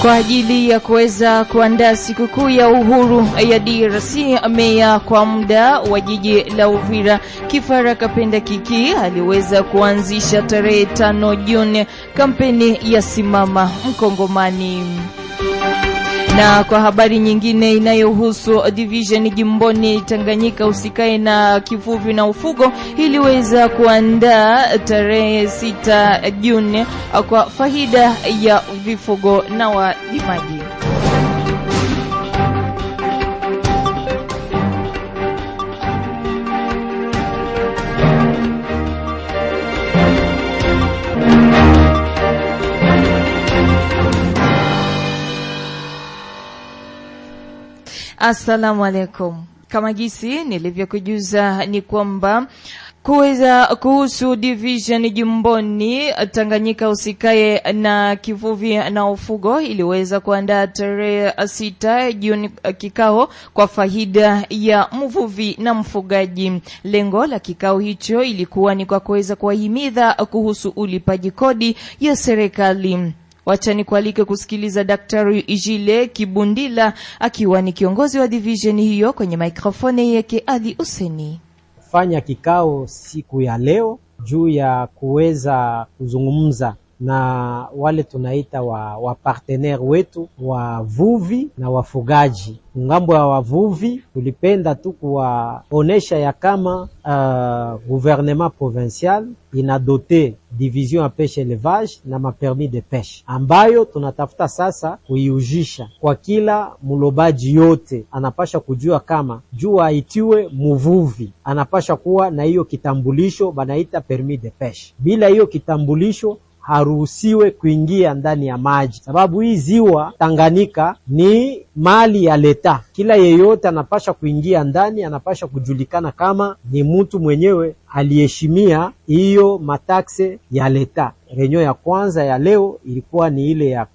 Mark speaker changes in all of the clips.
Speaker 1: Kwa ajili ya kuweza kuandaa sikukuu ya uhuru ya DRC, meya kwa muda wa jiji la Uvira Kifara Kapenda Kiki aliweza kuanzisha tarehe 5 Juni kampeni ya Simama Mkongomani. Na kwa habari nyingine inayohusu division jimboni Tanganyika usikae na kivuvi na ufugo iliweza kuandaa tarehe 6 Juni kwa faida ya vifugo na walimaji. Assalamu alaikum. Kama gisi nilivyokujuza ni kwamba kuhusu division jimboni Tanganyika usikae na kivuvi na ufugo iliweza kuandaa tarehe 6 Juni kikao kwa faida ya mvuvi na mfugaji. Lengo la kikao hicho ilikuwa ni kwa kuweza kuwahimiza kuhusu ulipaji kodi ya serikali. Wacha nikualike kusikiliza Daktari Ijile Kibundila akiwa ni kiongozi wa division hiyo kwenye mikrofoni yake Ali Useni.
Speaker 2: Fanya kikao siku ya leo juu ya kuweza kuzungumza na wale tunaita wa partenaire wetu wavuvi na wafugaji. Ngambo ya wavuvi tulipenda tu kuwaonesha ya kama gouvernement provincial inadote division ya pêche élevage na mapermis de pêche ambayo tunatafuta sasa kuiujisha kwa kila mulobaji yote. Anapasha kujua kama juu aitiwe muvuvi anapasha kuwa na hiyo kitambulisho banaita permis de pêche. Bila hiyo kitambulisho haruhusiwe kuingia ndani ya maji, sababu hii ziwa Tanganyika ni mali ya leta. Kila yeyote anapasha kuingia ndani, anapasha kujulikana kama ni mtu mwenyewe aliheshimia hiyo matakse ya leta. Renyo ya kwanza ya leo ilikuwa ni ile ya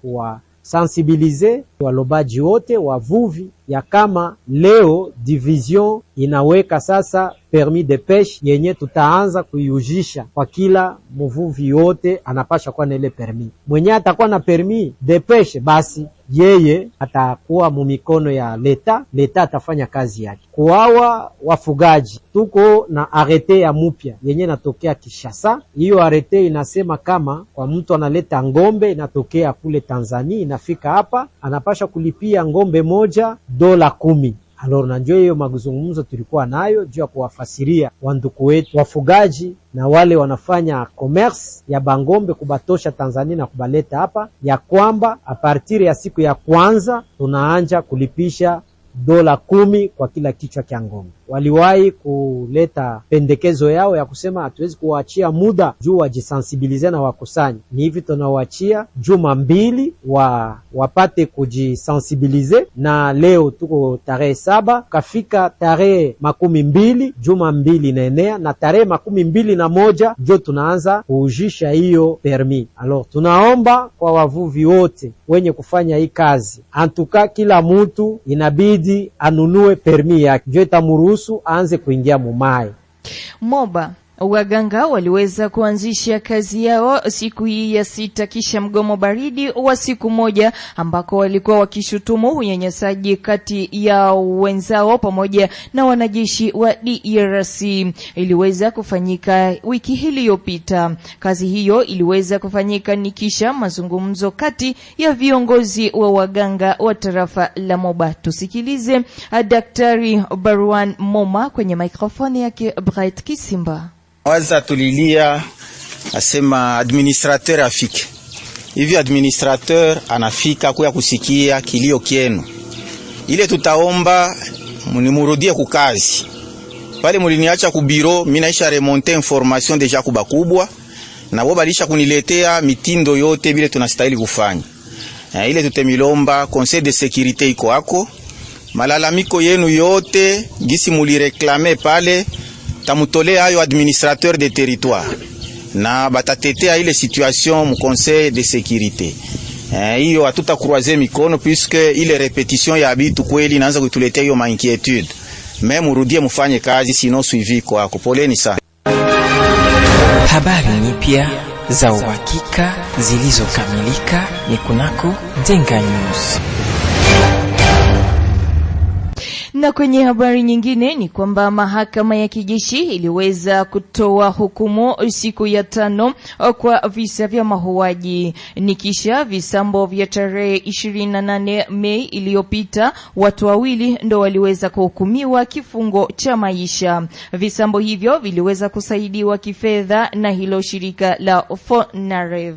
Speaker 2: sensibilize walobaji wote wavuvi ya kama leo division inaweka sasa permis de pêche yenye tutaanza kuiujisha kwa kila mvuvi yote anapasha kuwa na ile permis. Mwenye atakuwa na permis de pêche basi yeye atakuwa mumikono ya leta, leta atafanya kazi yake. Kuawa wafugaji tuko na arete ya mupya yenye natokea Kishasa. Hiyo arete inasema kama kwa mtu analeta ngombe inatokea kule Tanzania inafika hapa anapasha kulipia ngombe moja $10. Alors na njoo hiyo mazungumzo tulikuwa nayo juu ya kuwafasiria wanduku wetu wafugaji na wale wanafanya commerce ya bangombe kubatosha Tanzania na kubaleta hapa ya kwamba a partir ya siku ya kwanza tunaanja kulipisha $10 kwa kila kichwa cha ngombe. Waliwahi kuleta pendekezo yao ya kusema hatuwezi kuwaachia muda juu wajisensibilize na wakusanye. Ni hivi tunawaachia juma 2 wapate kujisensibilize, na leo tuko tarehe 7 kafika tarehe 12 juma 2 inaenea, na tarehe 21 ndio tunaanza kuujisha hiyo permis. Alors tunaomba kwa wavuvi wote wenye kufanya hii kazi, antuka kila mtu inabidi anunue permis yake ndio itamuruhusu aanze kuingia mumai.
Speaker 1: Moba waganga waliweza kuanzisha kazi yao siku hii ya 6 kisha mgomo baridi wa siku moja ambako walikuwa wakishutumu unyanyasaji kati ya wenzao pamoja na wanajeshi wa DRC. Iliweza kufanyika wiki hii iliyopita. Kazi hiyo iliweza kufanyika nikisha mazungumzo kati ya viongozi wa waganga wa tarafa la Moba. Tusikilize Daktari Barwan Moma kwenye mikrofoni yake Bright Kisimba.
Speaker 3: Waza tulilia asema administrateur afike. Hivi administrateur anafika kuya kusikia kilio kienu. Ile tutaomba munimurudie kukazi. Pale muliniacha ku bureau, mimi naisha remonter information deja kubakubwa na wao balisha kuniletea mitindo yote vile tunastahili kufanya. Ile tutemilomba conseil de sécurité iko hako. Malalamiko yenu yote gisi mulireklame pale tamutolea ayo administrateur de territoire na batatetea ile situation mu conseil de sécurité. Hiyo hatuta croiser mikono puisque ile repetition ya bitu kweli inaanza kutuletea hiyo mainquiétude. Mais murudie mufanye kazi sino suivi kwako. Poleni sana.
Speaker 4: Habari nyipya za uhakika zilizokamilika ni kunako Ndenga News.
Speaker 1: Na kwenye habari nyingine ni kwamba mahakama ya kijeshi iliweza kutoa hukumu siku ya 5 kwa visa vya mauaji. Nikisha visambo vya tarehe 28 Mei iliyopita, watu wawili ndo waliweza kuhukumiwa kifungo cha maisha. Visambo hivyo viliweza kusaidiwa kifedha na hilo shirika la Fonarev.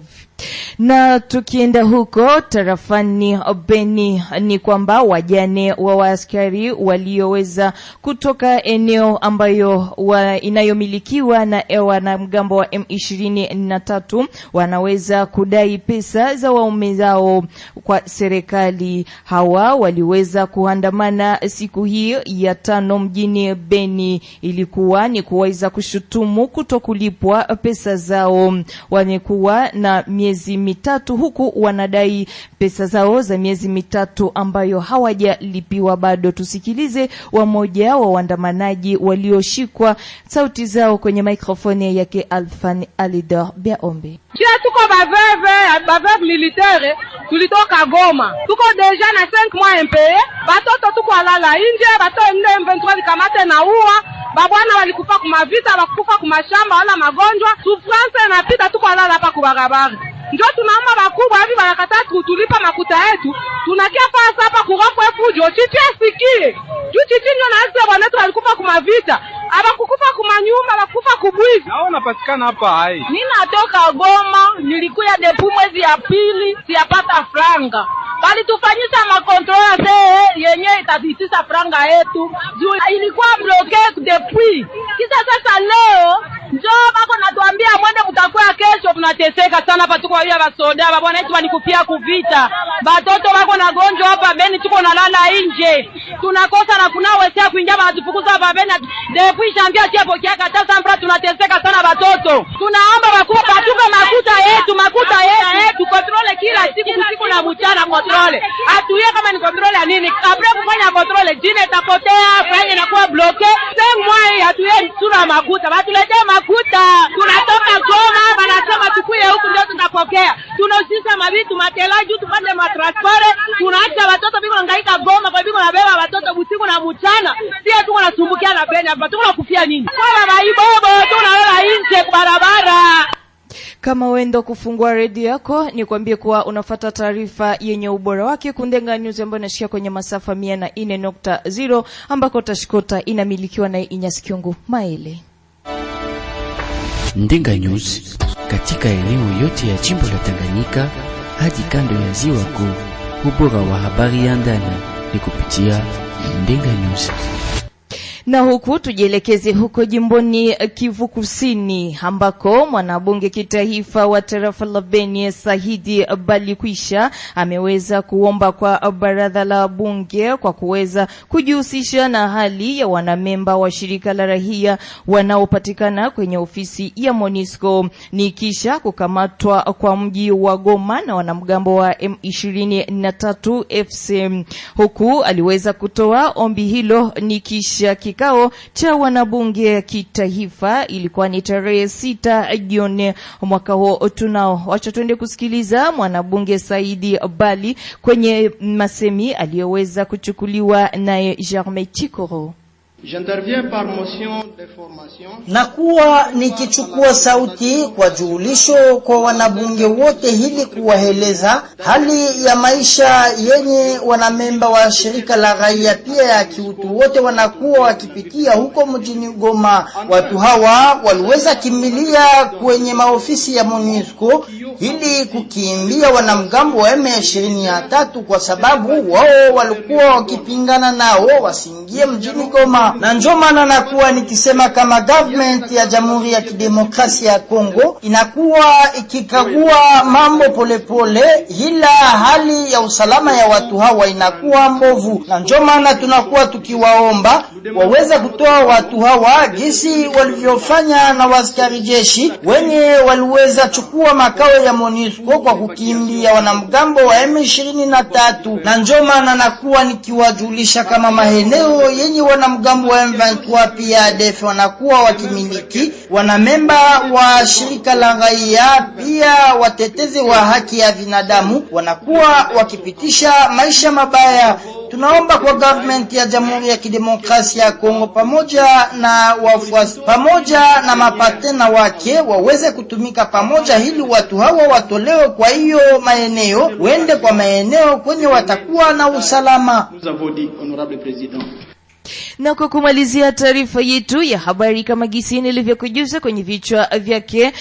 Speaker 1: Na tukienda huko tarafani Beni ni kwamba wajane wa askari walioweza kutoka eneo ambayo inayomilikiwa na wanamgambo wa M23 wanaweza kudai pesa za waume zao kwa serikali. Hawa waliweza kuandamana siku hii ya 5 mjini Beni, ilikuwa ni kuweza kushutumu kutokulipwa pesa zao. Wamekuwa na miezi mitatu huku wanadai pesa zao za miezi mitatu ambayo hawajalipiwa bado. Tusikilize wamoja wa waandamanaji walioshikwa sauti zao kwenye mikrofoni yake Alfan Alidor Biaombe.
Speaker 5: Tuko baveve militaire, tulitoka Goma. Tuko deja na 5 mois impayé. Batoto tuko alala nje, batoto M23 kamate na uwa. Babwana walikufa kuma vita, wakufa kuma shamba wala magonjwa. Souffrance inapita, tuko alala hapa kwa barabara. Ndio tunaomba bakubwa hivi wanakataa kutulipa makuta yetu. Tunakia fasa hapa kuropo fujo. Chichi asikie. Juu chichi ndio na sisi wanetu walikufa kuma vita. Abakukufa kuma nyumba, abakufa kubwizi.
Speaker 6: Nao napatikana hapa hai.
Speaker 5: Mimi natoka Goma, nilikuya depuis mwezi ya pili, siyapata franga. Bali tufanyisha makontrola yenye itatisisa franga yetu. Juu ilikuwa bloke depuis. Kisa sasa leo njoo bako natuambia mwende mtakuwa kesho, tunateseka sana hapa. Tuko hiya basoda babona wetu walikupia kuvita, batoto bako na gonjwa hapa Beni, tuko nalala nje, tunakosa na kuna wewe kuingia batufukuza hapa Beni depuis jambia tiapo kia kata sambra, tunateseka sana batoto. Tunaomba bakubwa batupe makuta yetu kontrole kila siku na mchana kontrole. Atuye kama ni kontrole nini? Kabla kufanya kontrole jine itapotea, fanya inakuwa bloke. Same way atuye sura makuta, batulete makuta. Tunatoka Goma, banasema tukuye huku ndio tutapokea. Tunausisha mabitu matela juu tupande matransport. Tunaacha watoto biko hangaika Goma kwa biko nabeba watoto usiku na mchana. Sisi tuko nasumbukia na Beni hapa. Tuko kufia nini? Kwa baibobo tunalala nje kwa barabara.
Speaker 1: Kama wendo kufungua redio yako, ni kuambie kuwa unafuata taarifa yenye ubora wake Kundenga News ambayo inashikia kwenye masafa 104.0 ambako tashikota inamilikiwa na Inyasi Kyungu Maele.
Speaker 7: Ndenga News katika eneo yote ya jimbo la Tanganyika hadi kando ya ziwa kuu. Ubora wa habari ya ndani ni kupitia Ndenga News.
Speaker 1: Na huku tujielekeze huko jimboni Kivu Kusini ambako mwanabunge kitaifa wa tarafa la Beni Saidi Balikwisha ameweza kuomba kwa baraza la bunge kwa kuweza kujihusisha na hali ya wanamemba wa shirika la raia wanaopatikana kwenye ofisi ya MONUSCO ni kisha kukamatwa kwa mji wa Goma na wanamgambo wa M23 FC. Huku aliweza kutoa ombi hilo ni kisha kikao cha wanabunge kitaifa, ilikuwa ni tarehe 6 Juni mwaka huu tunao. Wacha tuende kusikiliza mwanabunge Saidi Bali kwenye masemi aliyoweza kuchukuliwa na Germain Chikoro.
Speaker 8: J'interviens par motion d'information.
Speaker 9: Nakuwa nikichukua sauti kwa juhulisho kwa wanabunge wote ili kuwaeleza hali ya maisha yenye wanamemba wa shirika la raia pia ya kiutu wote wanakuwa wakipitia huko mjini Goma. Watu hawa waliweza kimbilia kwenye maofisi ya MONUSCO ili kukimbia wanamgambo wa M23 kwa sababu wao walikuwa wakipingana nao wasiingie mjini Goma. Na ndio maana nakuwa nikisema kama government ya Jamhuri ya Kidemokrasia ya Kongo inakuwa ikikagua mambo polepole, ila hali ya usalama ya watu hawa inakuwa mbovu. Na ndio maana tunakuwa tukiwaomba waweza kutoa watu hawa gisi walivyofanya na askari jeshi wenye waliweza chukua makao ya MONUSCO kwa kukimbia wanamgambo wa M23. Na ndio maana nakuwa nikiwajulisha kama maeneo yenye wanamgambo wanamgambo wa M23 pia ADF wanakuwa wakimiliki. Wanamemba wa shirika la raia pia watetezi wa haki ya binadamu wanakuwa wakipitisha maisha mabaya. Tunaomba kwa government ya Jamhuri ya Kidemokrasia ya Kongo pamoja na wafuasi pamoja na mapatena wake waweze kutumika pamoja ili watu hawa watolewe kwa hiyo maeneo, wende kwa maeneo kwenye watakuwa na usalama.
Speaker 1: Na kwa kumalizia taarifa yetu ya habari kama gisi nilivyokujuza kwenye vichwa vyake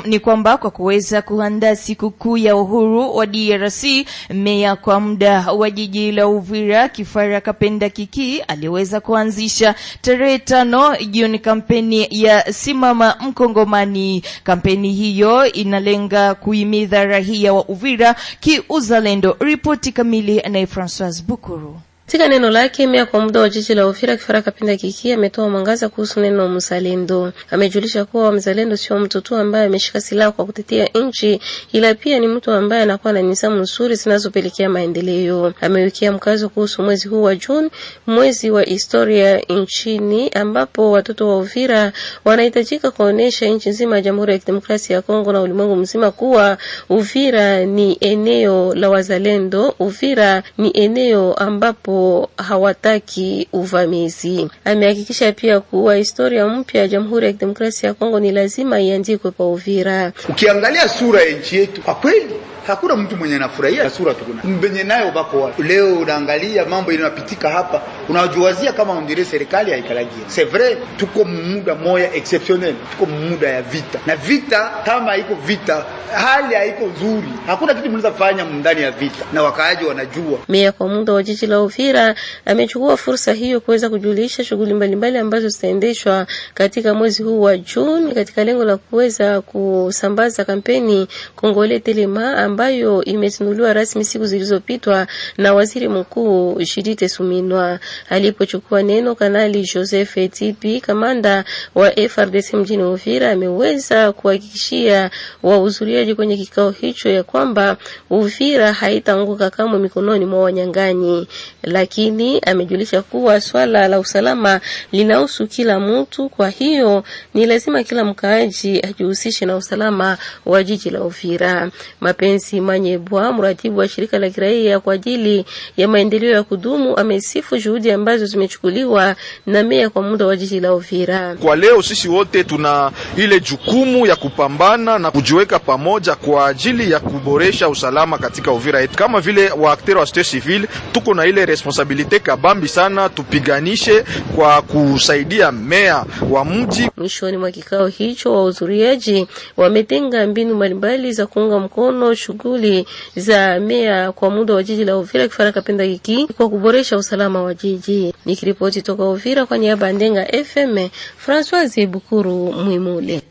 Speaker 1: ni kwamba kwa kuweza kuandaa sikukuu ya uhuru wa DRC, meya kwa muda wa jiji la Uvira Kifara Kapenda Kiki aliweza kuanzisha tarehe 5 Juni kampeni ya Simama Mkongomani. Kampeni hiyo inalenga kuhimiza raia wa Uvira kiuzalendo. Ripoti kamili na François Bukuru.
Speaker 6: Katika neno lake, meya kwa muda wa jiji la Uvira Kifara Kapenda Kiki ametoa mwangaza kuhusu neno mzalendo. Amejulisha kuwa mzalendo sio mtu tu ambaye ameshika silaha kwa kutetea nchi, ila pia ni mtu ambaye anakuwa na nidhamu nzuri zinazopelekea maendeleo. Amewekea mkazo kuhusu mwezi huu wa Juni, mwezi wa historia nchini, ambapo watoto wa Uvira wanahitajika kuonesha nchi nzima ya Jamhuri ya Kidemokrasia ya Kongo na ulimwengu mzima kuwa Uvira ni eneo la wazalendo. Uvira ni eneo ambapo hawataki uvamizi. Amehakikisha pia kuwa historia mpya ya Jamhuri ya Kidemokrasia ya Kongo ni lazima iandikwe pa Uvira.
Speaker 10: Ukiangalia sura ya nchi yetu, kwa kweli hakuna mtu mwenye anafurahia sura tukuna mbenye nayo bako watu. Leo unaangalia mambo yanapitika hapa, unajuazia kama ondire serikali haikalagia. C'est vrai, tuko muda moya exceptionnel, tuko muda ya vita. Na vita kama iko vita, hali haiko nzuri. Hakuna kitu mnaweza fanya ndani ya vita na wakaaji wanajua.
Speaker 6: Meya kwa muda wa jiji la Uvira amechukua fursa hiyo kuweza kujulisha shughuli mbalimbali ambazo zitaendeshwa katika mwezi huu wa Juni katika lengo la kuweza kusambaza kampeni Kongole Telema ambayo imezinduliwa rasmi siku zilizopitwa na Waziri Mkuu Judith Suminwa. Alipochukua neno, Kanali Joseph Etipi, kamanda wa FARDC mjini Uvira, ameweza kuhakikishia wahudhuriaji kwenye kikao hicho ya kwamba Uvira haitaanguka kama mikononi mwa wanyang'anyi. Lakini amejulisha kuwa swala la usalama linahusu kila mtu, kwa hiyo ni lazima kila mkaaji ajihusishe na usalama wa jiji la Uvira. Mapenzi Manyebwa, mratibu wa shirika la kiraia kwa ajili ya maendeleo ya kudumu, amesifu juhudi ambazo zimechukuliwa na meya kwa muda wa jiji la Uvira.
Speaker 11: Kwa leo sisi wote tuna ile jukumu ya kupambana na kujiweka pamoja kwa ajili ya kuboresha usalama katika Uvira. Kama vile wa acteurs wa société civile tuko na ile responsabilite kabambi sana, tupiganishe kwa kusaidia meya wa mji.
Speaker 6: Mwishoni mwa kikao hicho, wahudhuriaji wametenga mbinu mbalimbali za kuunga mkono shughuli za meya kwa muda wa jiji la Uvira Kifara Kapenda Kiki kwa kuboresha usalama wa jiji. Nikiripoti toka Uvira kwa niaba ya Ndenga FM, François Bukuru Mwimule.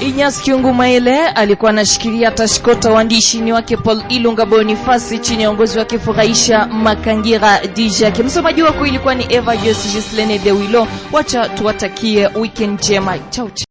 Speaker 1: Inyas Kiungumaile alikuwa anashikilia tashkota waandishi wake Paul Ilunga Boniface chini ya uongozi wake Furahisha Makangira DJ. Msomaji wako ilikuwa ni Eva Josi Gislene de Wilo. Wacha tuwatakie weekend njema. Ciao.